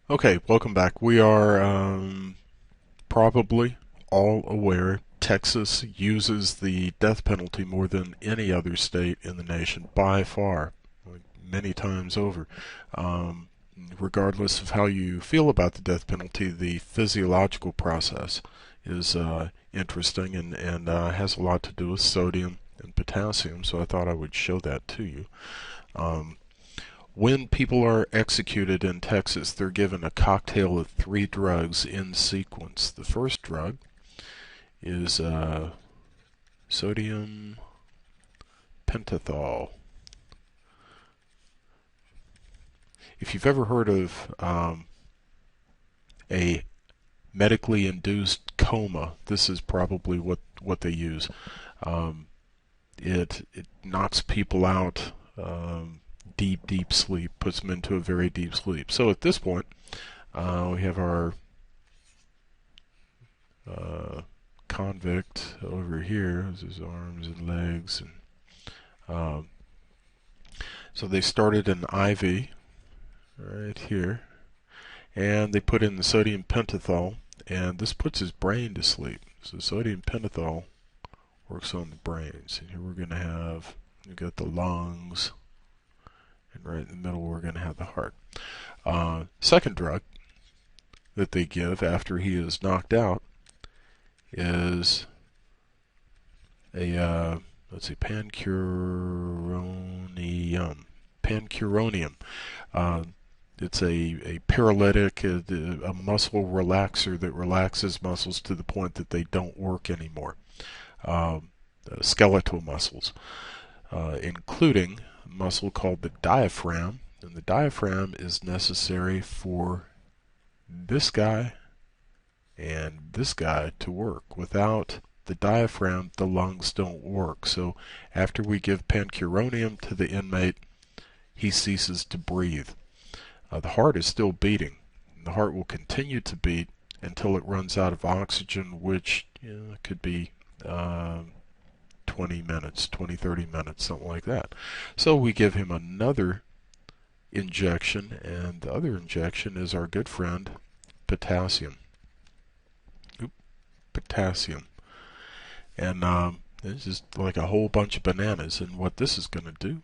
Okay, welcome back. We are probably all aware Texas uses the death penalty more than any other state in the nation by far, like many times over. Um, Regardless of how you feel about the death penalty, the physiological process is interesting and has a lot to do with sodium and potassium, so I thought I would show that to you. Um, when people are executed in Texas, they're given a cocktail of three drugs in sequence. The first drug is sodium pentothal. If you've ever heard of a medically induced coma, this is probably what they use. Um, it knocks people out, deep sleep, puts them into a very deep sleep. So at this point, we have our uh, convict over here, his arms and legs, and um, so they started an IV right here, and they put in the sodium pentothal, and this puts his brain to sleep. So sodium pentothal works on the brains, and here we're going to have, we've got the lungs, and right in the middle we're going to have the heart. Second drug that they give after he is knocked out is a let's see, pancuronium. Pancuronium. Uh, it's a paralytic, a muscle relaxer that relaxes muscles to the point that they don't work anymore. Um, Skeletal muscles, including a muscle called the diaphragm. And the diaphragm is necessary for this guy and this guy to work. Without the diaphragm, the lungs don't work. So after we give pancuronium to the inmate, he ceases to breathe. The heart is still beating. The heart will continue to beat until it runs out of oxygen, which could be 20 minutes, 20, 30 minutes, something like that. So we give him another injection, and the other injection is our good friend, potassium. Potassium. And it's just like a whole bunch of bananas. And what this is going to do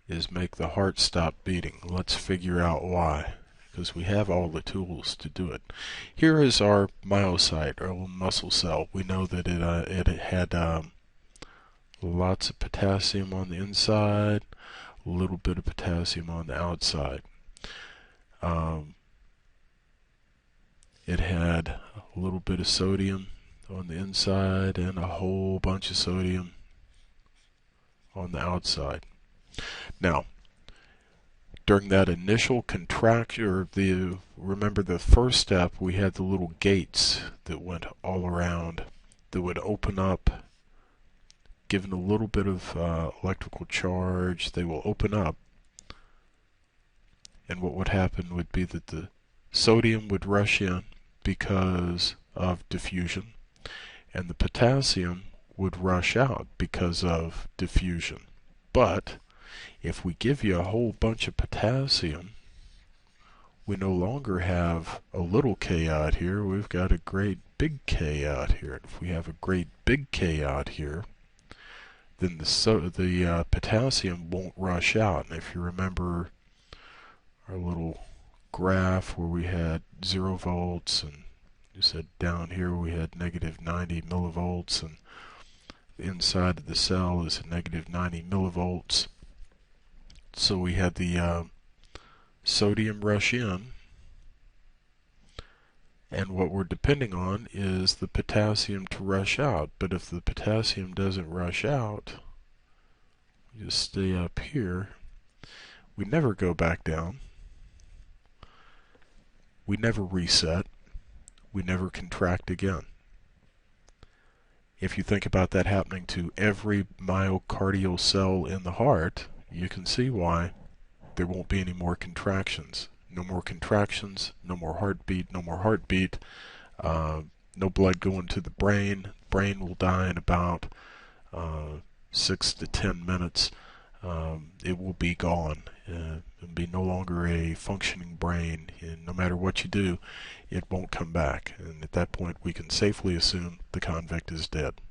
is make the heart stop beating. Let's figure out why, because we have all the tools to do it. Here is our myocyte, our little muscle cell. We know that it had lots of potassium on the inside, a little bit of potassium on the outside. Um, it had a little bit of sodium on the inside and a whole bunch of sodium on the outside. Now, during that initial contraction, or remember the first step, we had the little gates that went all around that would open up, given a little bit of electrical charge, they will open up, and what would happen would be that the sodium would rush in because of diffusion, and the potassium would rush out because of diffusion. But if we give you a whole bunch of potassium, we no longer have a little K out here, we've got a great big K out here. And if we have a great big K out here, then the potassium won't rush out. And if you remember our little graph where we had 0 volts, and you said down here we had negative 90 millivolts, and the inside of the cell is negative 90 millivolts. So we had the sodium rush in, and what we're depending on is the potassium to rush out. But if the potassium doesn't rush out, we just stay up here, we never go back down, we never reset, we never contract again. If you think about that happening to every myocardial cell in the heart, you can see why there won't be any more contractions. No more contractions, no more heartbeat, no more heartbeat, no blood going to the brain. Brain will die in about 6 to 10 minutes. it will be gone. It'll be no longer a functioning brain, and no matter what you do, it won't come back. And at that point, we can safely assume the convict is dead.